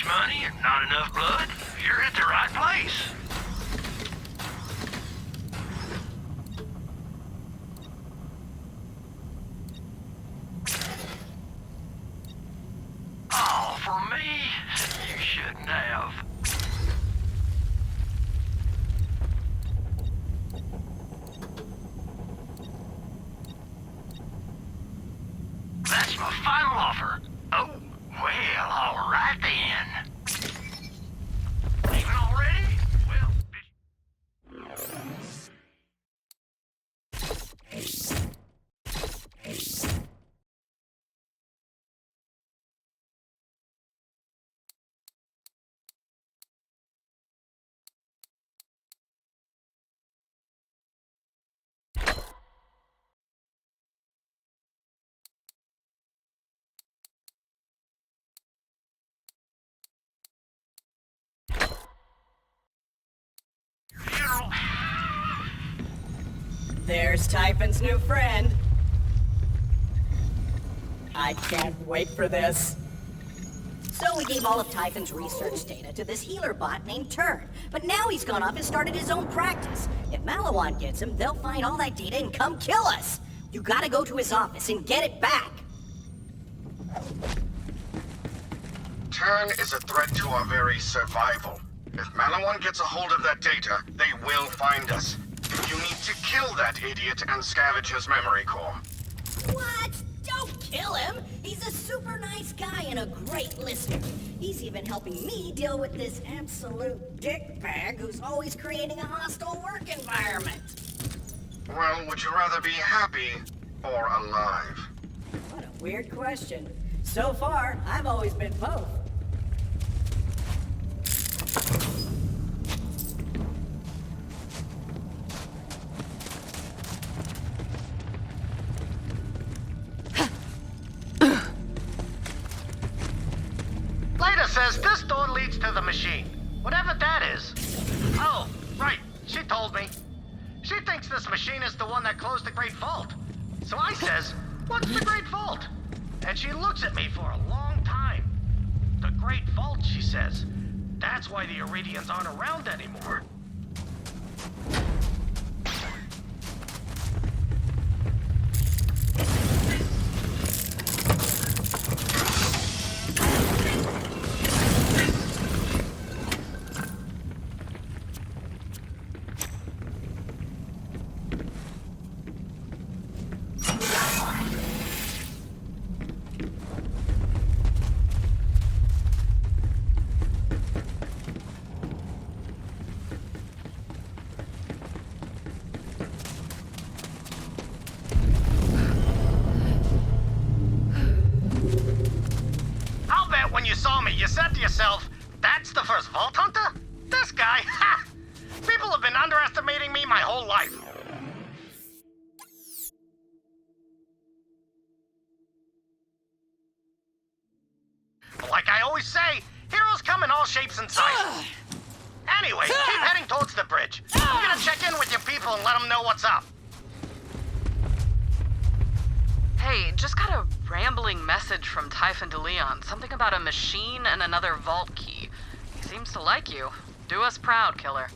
much money and not enough blood, you're at the right place. Oh, for me? You shouldn't have. That's my final offer. Oh, well, all right then. Leaving already? Well, There's Typhon's new friend. I can't wait for this. So we gave all of Typhon's research data to this healer bot named Turd, but now he's gone off and started his own practice. If Malawan gets him, they'll find all that data and come kill us. You gotta go to his office and get it back. Turn is a threat to our very survival. If Malawan gets a hold of that data, they will find us. You need to kill that idiot and scavenge his memory core. What? Don't kill him! He's a super nice guy and a great listener. He's even helping me deal with this absolute dickbag who's always creating a hostile work environment. Well, would you rather be happy or alive? What a weird question. So far, I've always been both. Says this door leads to the machine. Whatever that is. Oh, right. She told me. She thinks this machine is the one that closed the Great Vault. So I says, what's the Great Vault? And she looks at me for a long time. The Great Vault, she says. That's why the Iridians aren't around anymore. When you saw me, you said to yourself, that's the first Vault Hunter? This guy? Ha! People have been underestimating me my whole life. Like I always say, heroes come in all shapes and sizes. Anyway, keep heading towards the bridge. I'm gonna check in with your people and let them know what's up. Hey, just got a rambling message from Typhon de Leon. Something about a machine and another vault key. He seems to like you. Do us proud, killer.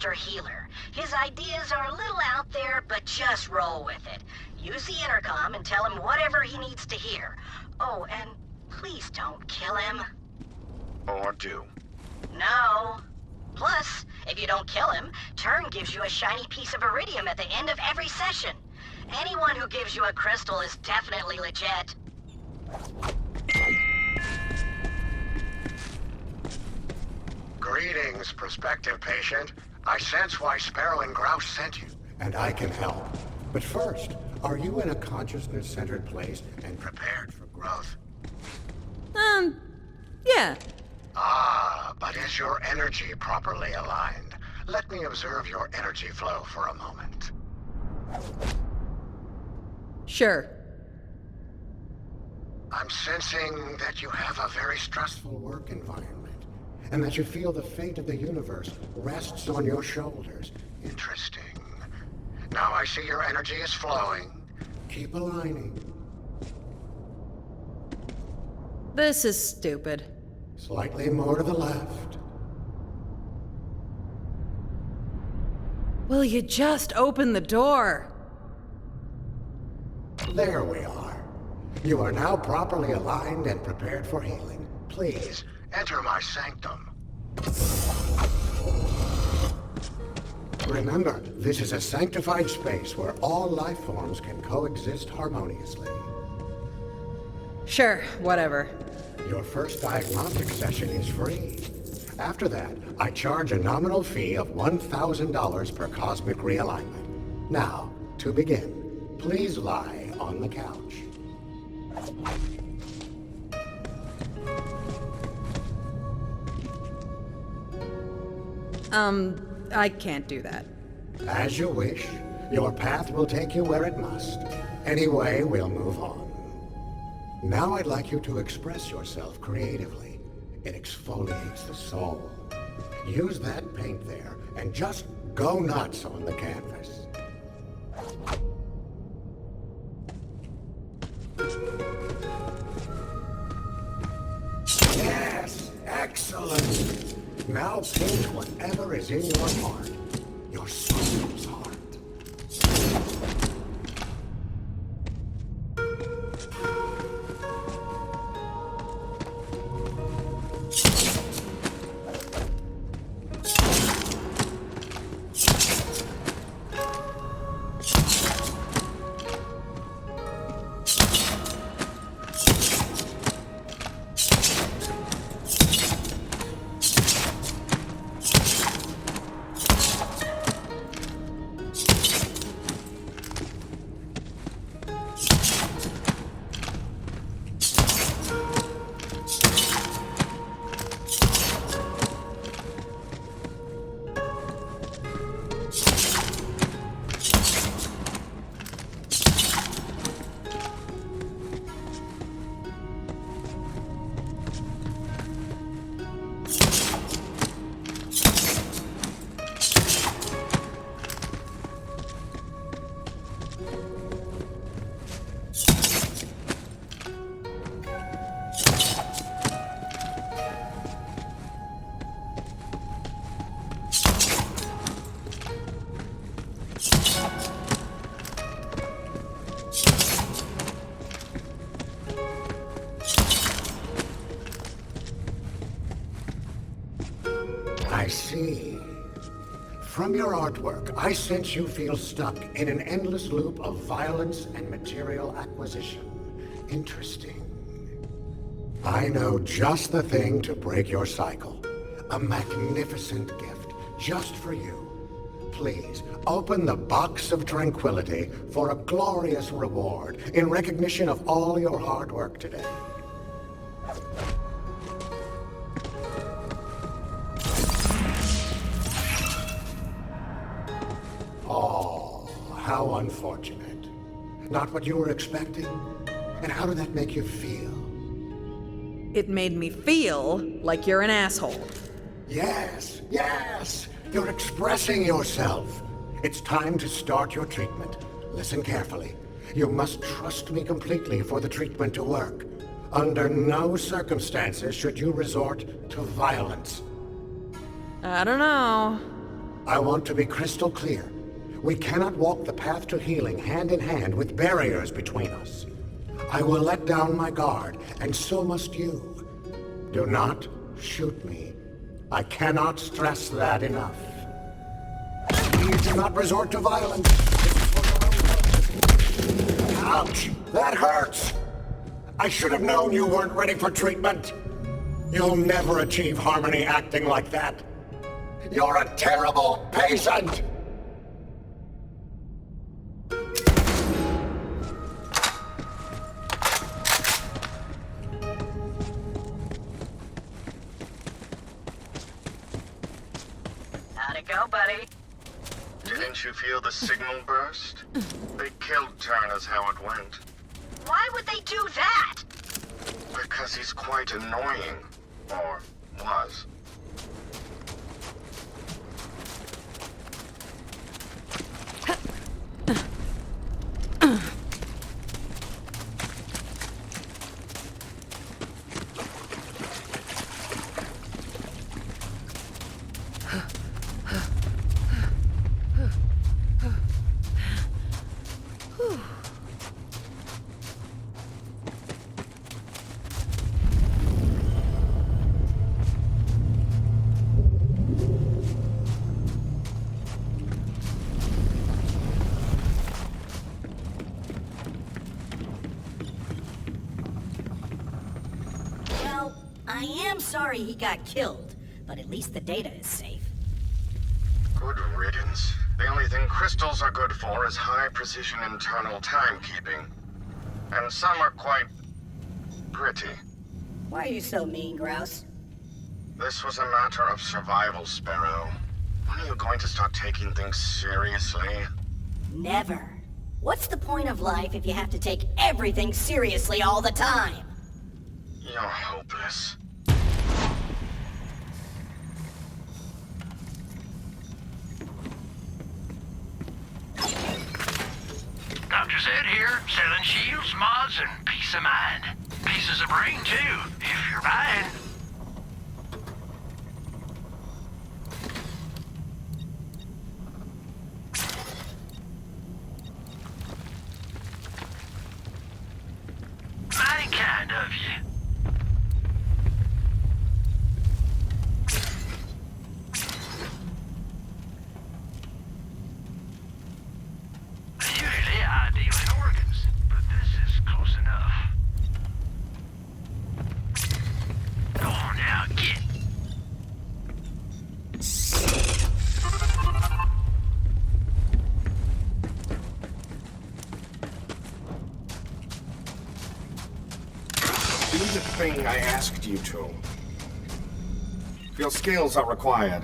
master healer. His ideas are a little out there, but just roll with it. Use the intercom and tell him whatever he needs to hear. Oh, and please don't kill him. Or do. No. Plus, if you don't kill him, Turn gives you a shiny piece of iridium at the end of every session. Anyone who gives you a crystal is definitely legit. Greetings, prospective patient. I sense why Sparrow and Grouse sent you, and I can help. But first, are you in a consciousness-centered place and prepared for growth? Yeah. Ah, but is your energy properly aligned? Let me observe your energy flow for a moment. Sure. I'm sensing that you have a very stressful work environment, and that you feel the fate of the universe rests on your shoulders. Interesting. Now I see your energy is flowing. Keep aligning. This is stupid. Slightly more to the left. Will you just open the door? There we are. You are now properly aligned and prepared for healing. Please, enter my sanctum. Remember, this is a sanctified space where all life forms can coexist harmoniously. Sure, whatever. Your first diagnostic session is free. After that, I charge a nominal fee of $1,000 per cosmic realignment. Now, to begin, please lie on the couch. I can't do that. As you wish. Your path will take you where it must. Anyway, we'll move on. Now I'd like you to express yourself creatively. It exfoliates the soul. Use that paint there and just go nuts on the canvas. Yes! Excellent! Now paint whatever is in your heart. Your soul's heart. I see. From your artwork, I sense you feel stuck in an endless loop of violence and material acquisition. Interesting. I know just the thing to break your cycle. A magnificent gift, just for you. Please, open the box of tranquility for a glorious reward in recognition of all your hard work today. Oh, how unfortunate. Not what you were expecting? And how did that make you feel? It made me feel like you're an asshole. Yes, yes! You're expressing yourself. It's time to start your treatment. Listen carefully. You must trust me completely for the treatment to work. Under no circumstances should you resort to violence. I don't know. I want to be crystal clear. We cannot walk the path to healing hand in hand with barriers between us. I will let down my guard, and so must you. Do not shoot me. I cannot stress that enough. Please do not resort to violence. Ouch! That hurts! I should have known you weren't ready for treatment. You'll never achieve harmony acting like that. You're a terrible patient! How'd it go, buddy? Didn't you feel the signal burst? They killed Turn is how it went. Why would they do that? Because he's quite annoying. Or was. I am sorry he got killed, but at least the data is safe. Good riddance. The only thing crystals are good for is high-precision internal timekeeping. And some are quite... pretty. Why are you so mean, Grouse? This was a matter of survival, Sparrow. When are you going to start taking things seriously? Never. What's the point of life if you have to take everything seriously all the time? You're hopeless. Dr. Zed here, selling shields, mods, and peace of mind. Pieces of brain, too, if you're buying. Mighty kind of you. Usually I deal in organs, but this is close enough. Go on now, get. Do the thing I asked you to. Your skills are required.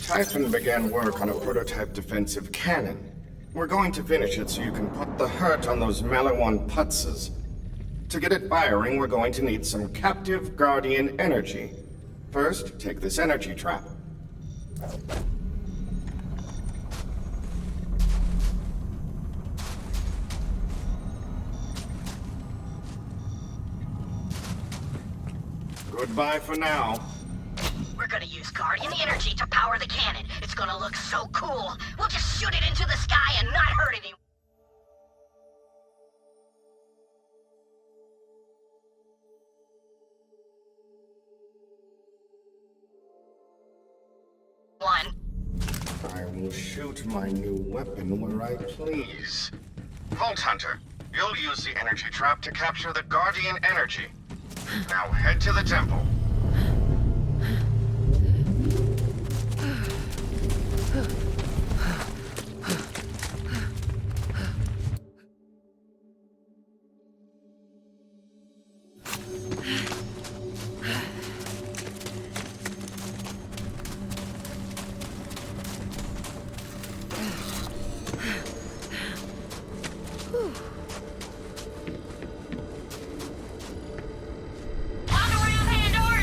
Typhon began work on a prototype defensive cannon. We're going to finish it so you can put the hurt on those Malawan putzes. To get it firing, we're going to need some captive Guardian energy. First, take this energy trap. Goodbye for now. We're gonna use Guardian energy to power the cannon. It's gonna look so cool. We'll just shoot it into the sky and not hurt anyone. I will shoot my new weapon where I please. Vault Hunter, you'll use the energy trap to capture the Guardian energy. Now head to the temple. Walk around, Pandora!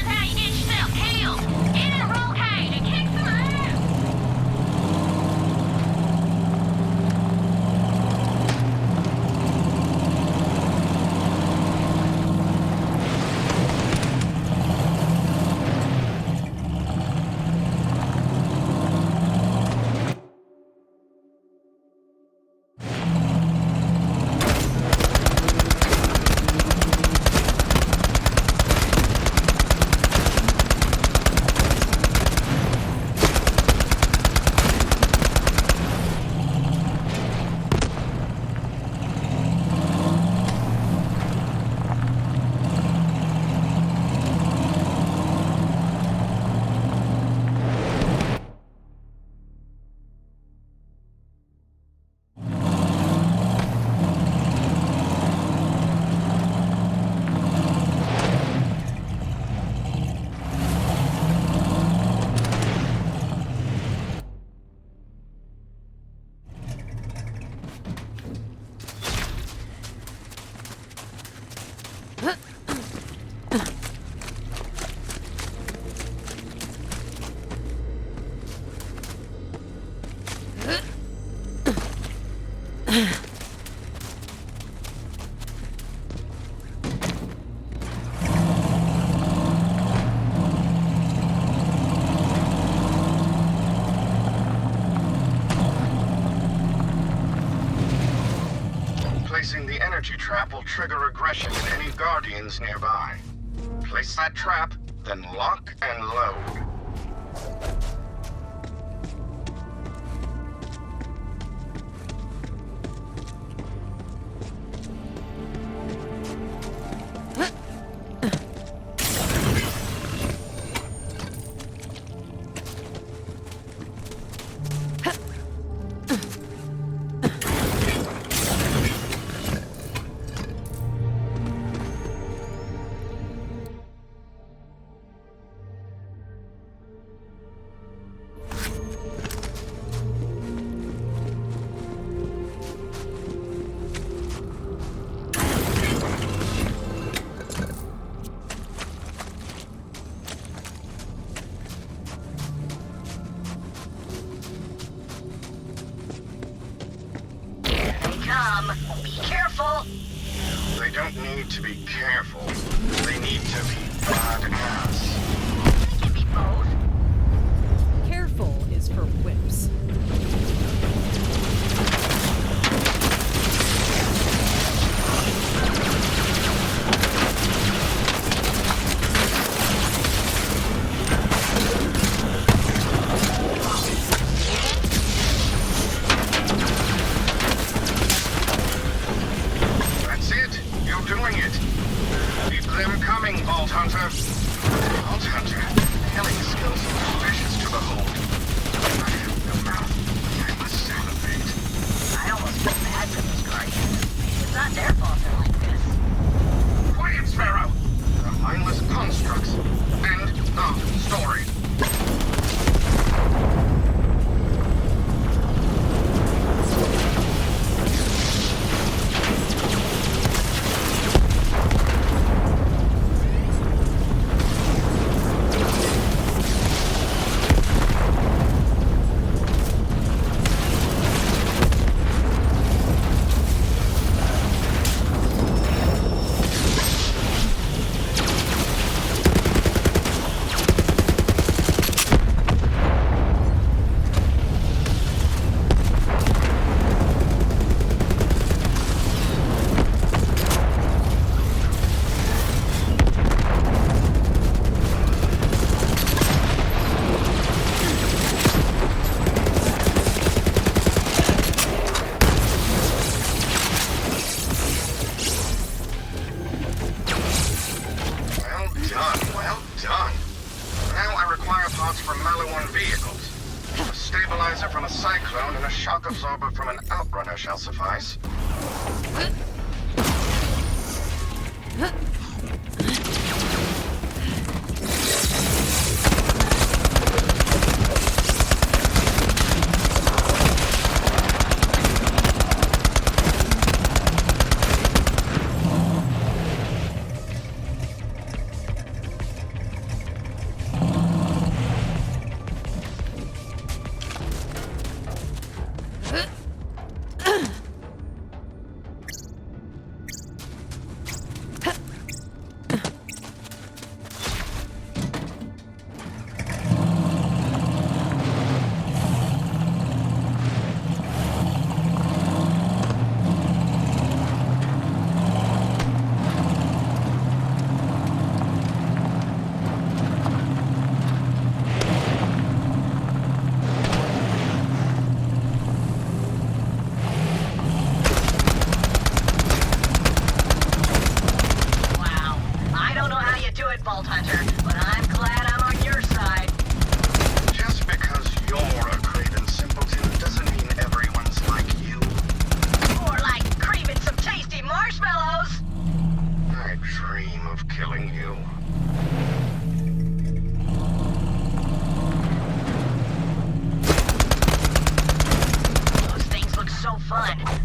trap will trigger aggression in any Guardians nearby. Place that trap, then lock and load. Be careful! They don't need to be careful. They need to be badass. They can be both. Careful is for whips. Shall suffice.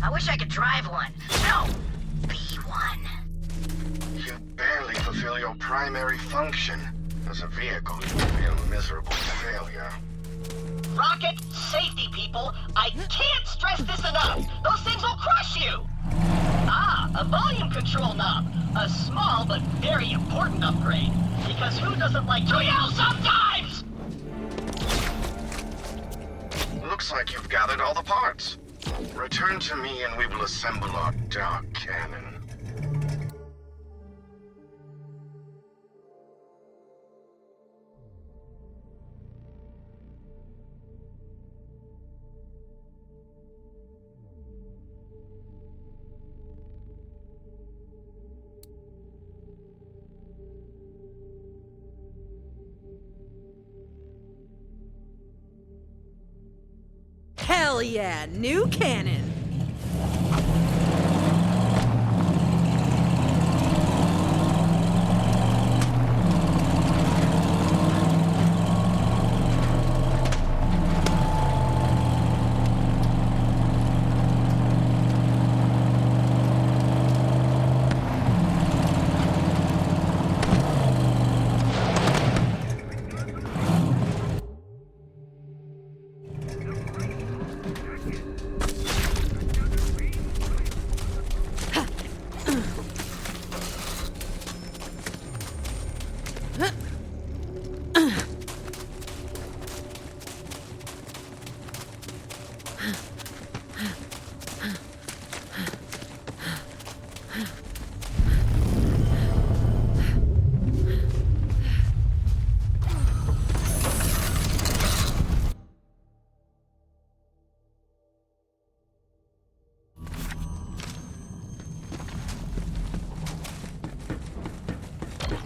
I wish I could drive one. No! Be one. You barely fulfill your primary function. As a vehicle, you will be a miserable failure. Rocket safety, people! I can't stress this enough! Those things will crush you! Ah, a volume control knob. A small but very important upgrade. Because who doesn't like to yell sometimes? Looks like you've gathered all the parts. Return to me and we will assemble our dark cannon. Hell yeah, new cannon.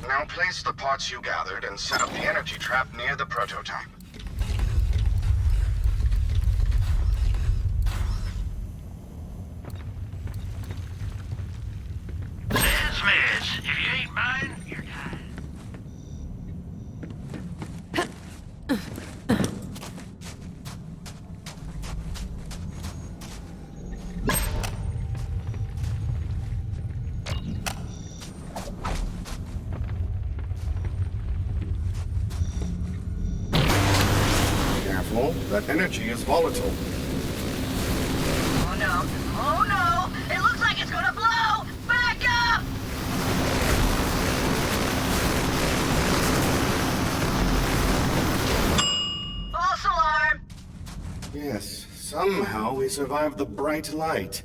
Now place the parts you gathered and set up the energy trap near the prototype. Sans meds. If you ain't mine, you're dying. Careful, that energy is volatile. Oh no. Oh no! It looks like it's gonna blow! Back up! False alarm! Yes, somehow we survived the bright light.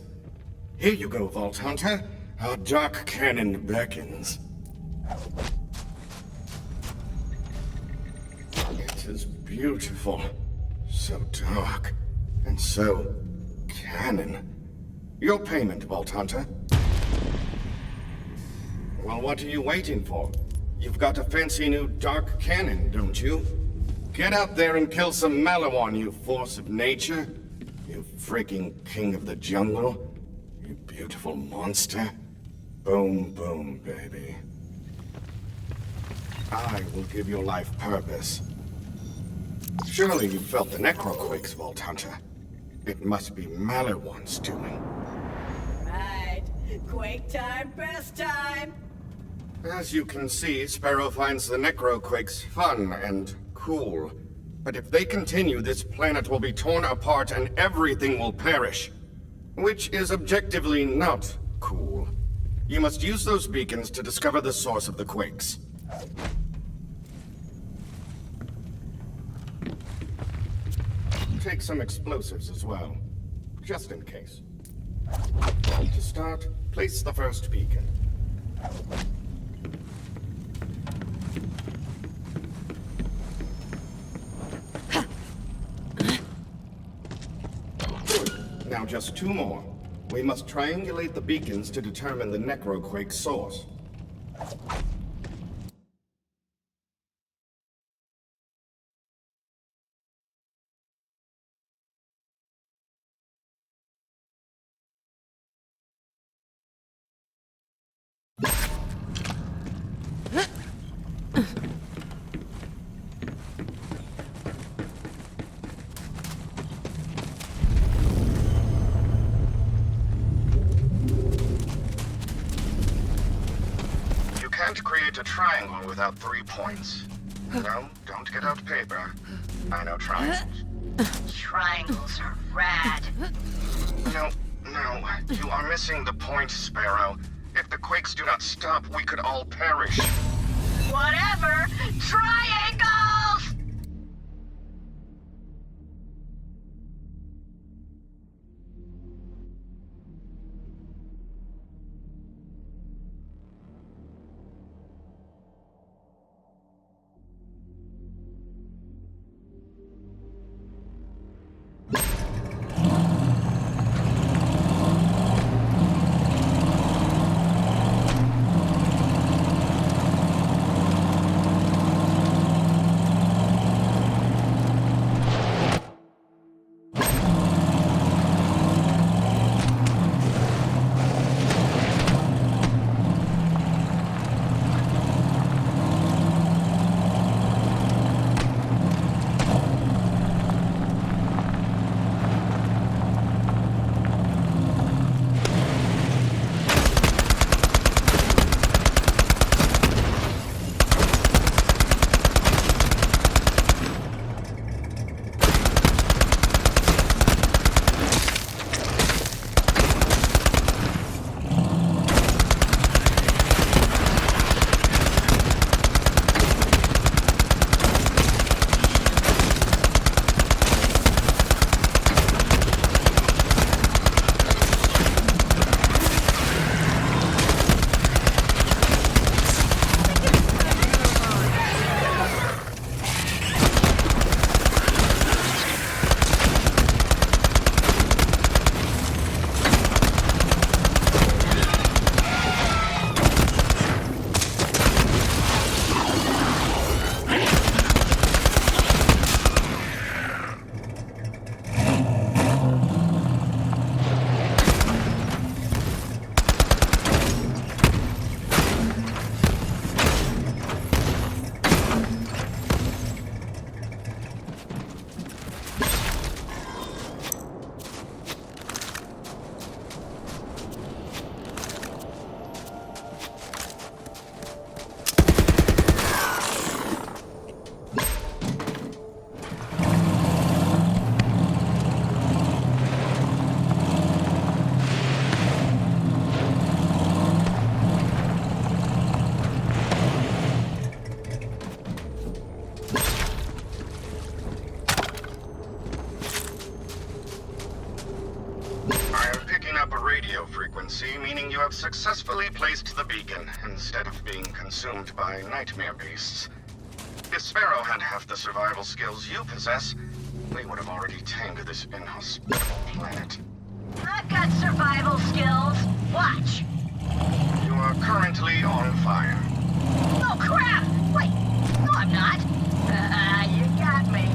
Here you go, Vault Hunter. Our dark cannon beckons. It is beautiful. So dark. And so... cannon. Your payment, Vault Hunter. Well, what are you waiting for? You've got a fancy new dark cannon, don't you? Get out there and kill some Malawan, you force of nature. You freaking king of the jungle. You beautiful monster. Boom, boom, baby. I will give your life purpose. Surely you felt the necroquakes, Vault Hunter. It must be Malawan's doing. Right. Quake time, best time! As you can see, Sparrow finds the necroquakes fun and cool. But if they continue, this planet will be torn apart and everything will perish. Which is objectively not cool. You must use those beacons to discover the source of the quakes. Take some explosives as well, just in case. To start, place the first beacon. Good. Now just two more. We must triangulate the beacons to determine the necroquake source. Can't create a triangle without 3 points. No, don't get out paper. I know triangles. Triangles are rad. No, you are missing the point, Sparrow. If the quakes do not stop, we could all perish. Whatever! Triangles! successfully placed the beacon instead of being consumed by nightmare beasts. If Sparrow had half the survival skills you possess, we would have already tamed this inhospitable planet. I've got survival skills. Watch. You are currently on fire. Oh, crap! Wait, no, I'm not. You got me.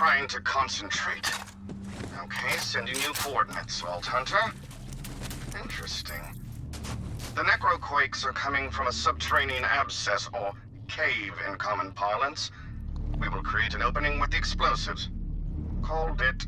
trying to concentrate. Okay, sending you coordinates, Vault Hunter. Interesting. The necroquakes are coming from a subterranean abscess, or cave in common parlance. We will create an opening with the explosives. Called it.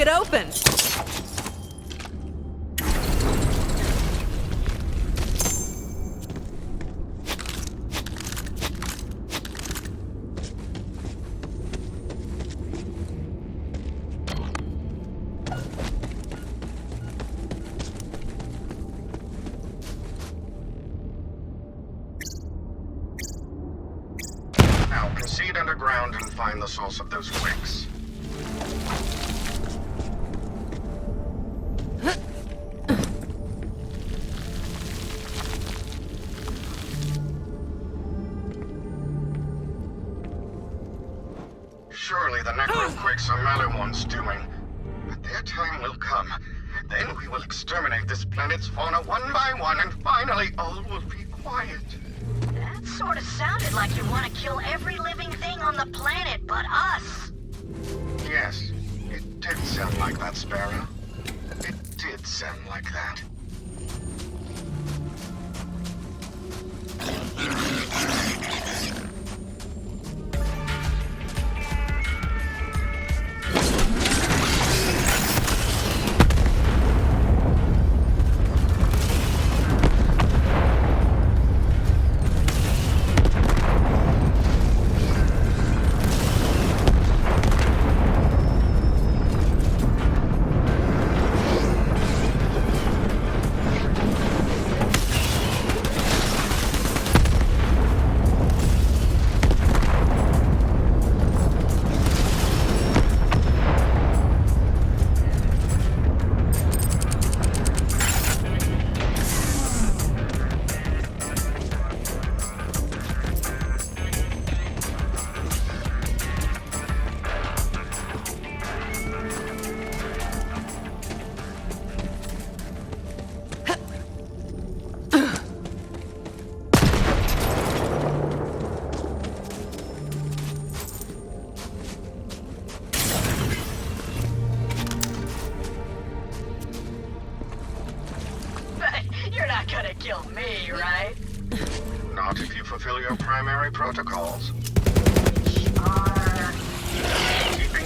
it open. Now proceed underground and find the source of those quakes. Surely the necroquakes are Malawan's doing. But their time will come. Then we will exterminate this planet's fauna one by one, and finally all will be quiet. That sort of sounded like you want to kill every living thing on the planet but us. Yes, it did sound like that, Sparrow. It did sound like that. You're not gonna kill me, right? Not if you fulfill your primary protocols. Keeping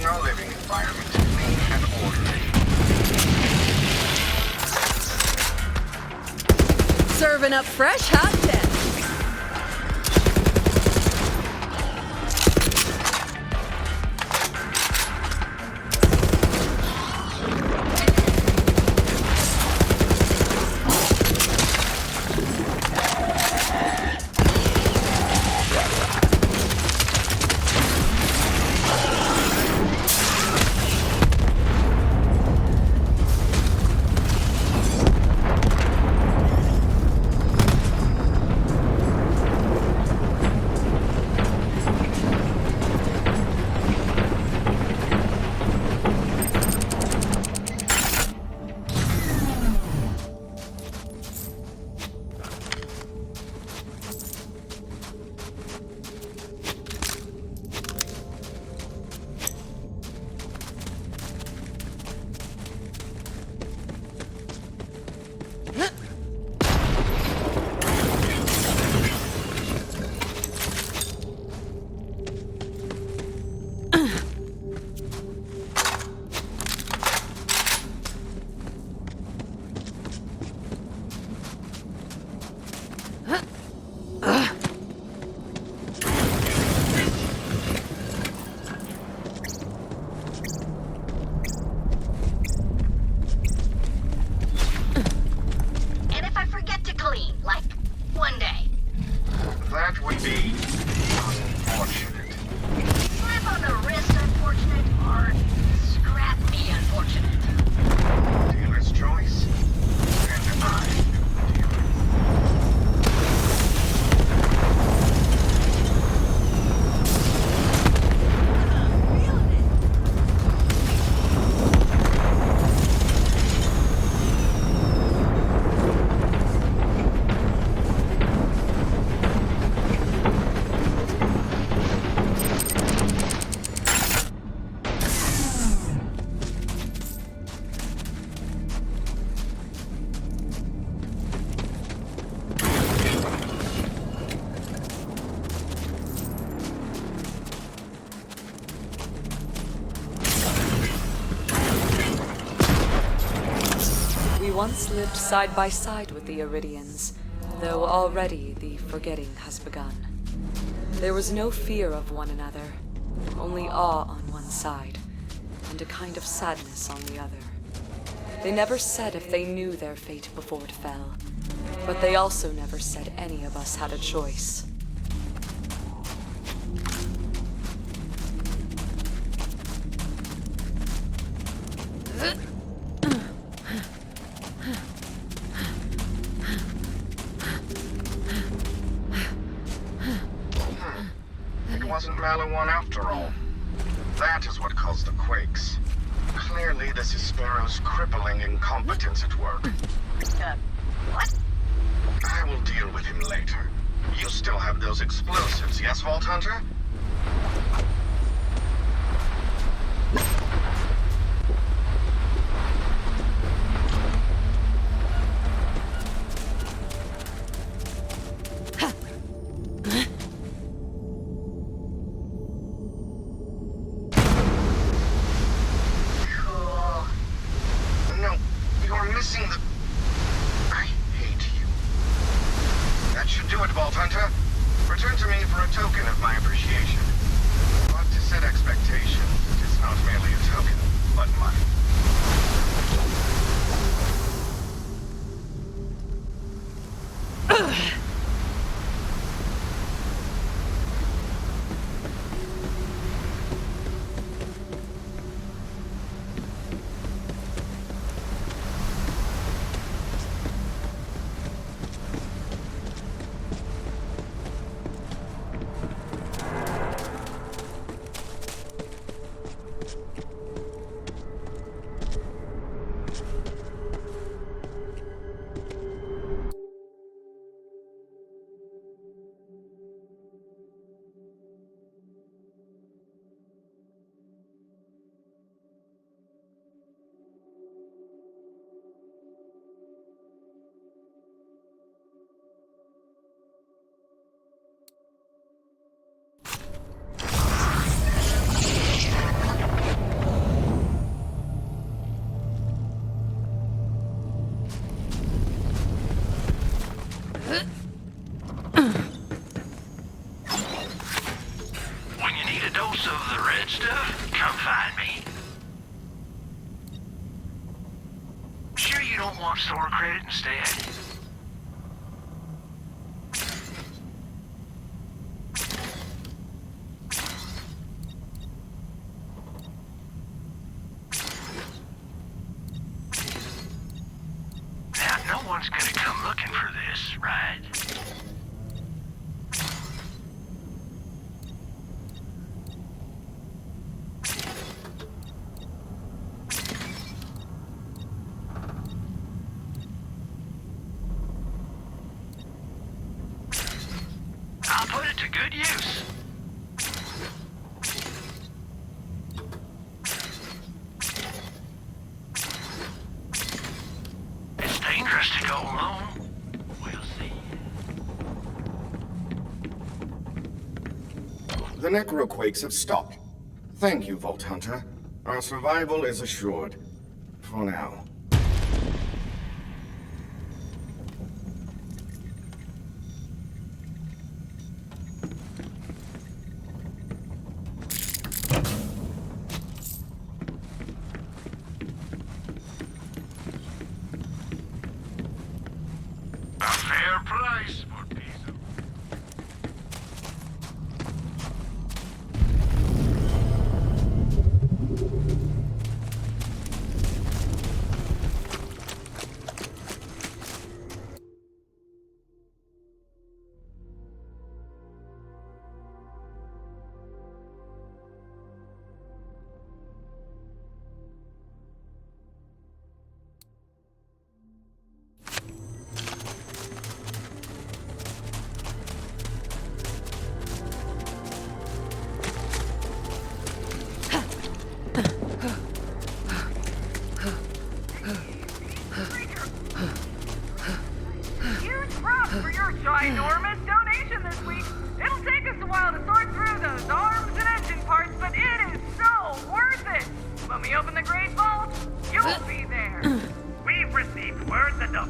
our living environment clean and orderly. Serving up fresh hot tech. once lived side by side with the Iridians, though already the forgetting has begun. There was no fear of one another, only awe on one side, and a kind of sadness on the other. They never said if they knew their fate before it fell, but they also never said any of us had a choice. It wasn't Maliwan after all. That is what caused the quakes. Clearly, this is Sparrow's crippling incompetence at work. What? I will deal with him later. You still have those explosives, yes, Vault Hunter? Store credit instead. Now, no one's gonna come looking for this, right? I'll put it to good use. It's dangerous to go alone. We'll see. The necroquakes have stopped. Thank you, Vault Hunter. Our survival is assured. For now. A fair price for peace of...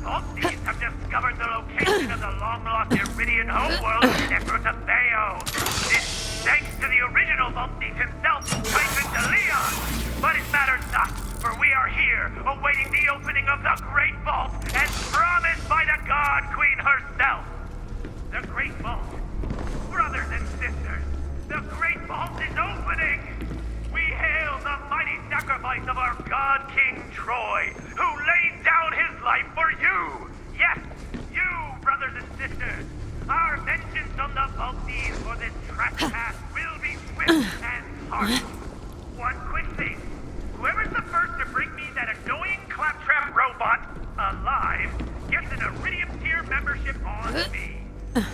Vault Thieves have discovered the location of the long-lost Iridian homeworld Necrotapeo. This thanks to the original Vault Thief himself, Typhon de Leon. But it matters not, for we are here, awaiting the opening of the Great Vault, as promised by the God Queen herself. The Great Vault. Brothers and sisters, the Great Vault is opening! We hail the mighty sacrifice of our God King Troy, who laid down his life for you! Yes, you, brothers and sisters! Our vengeance on the Vault Thieves for this trespass will be swift and harsh. One quick thing. Whoever's the first to bring me that annoying claptrap robot alive gets an Iridium tier membership on me.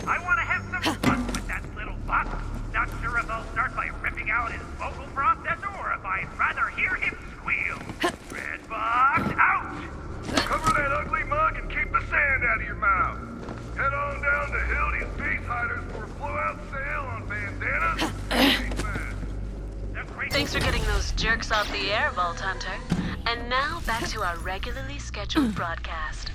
I want to have some fun with that little bot. Not sure if I'll start by ripping out his vocal processor or if I'd rather hear him squeal. Red box out! Cover that ugly mug and keep the sand out of your mouth. Head on down to Hildy's Face Hiders for a blowout sale on bandanas and face masks. Thanks for getting those jerks off the air, Vault Hunter. And now back to our regularly scheduled broadcast.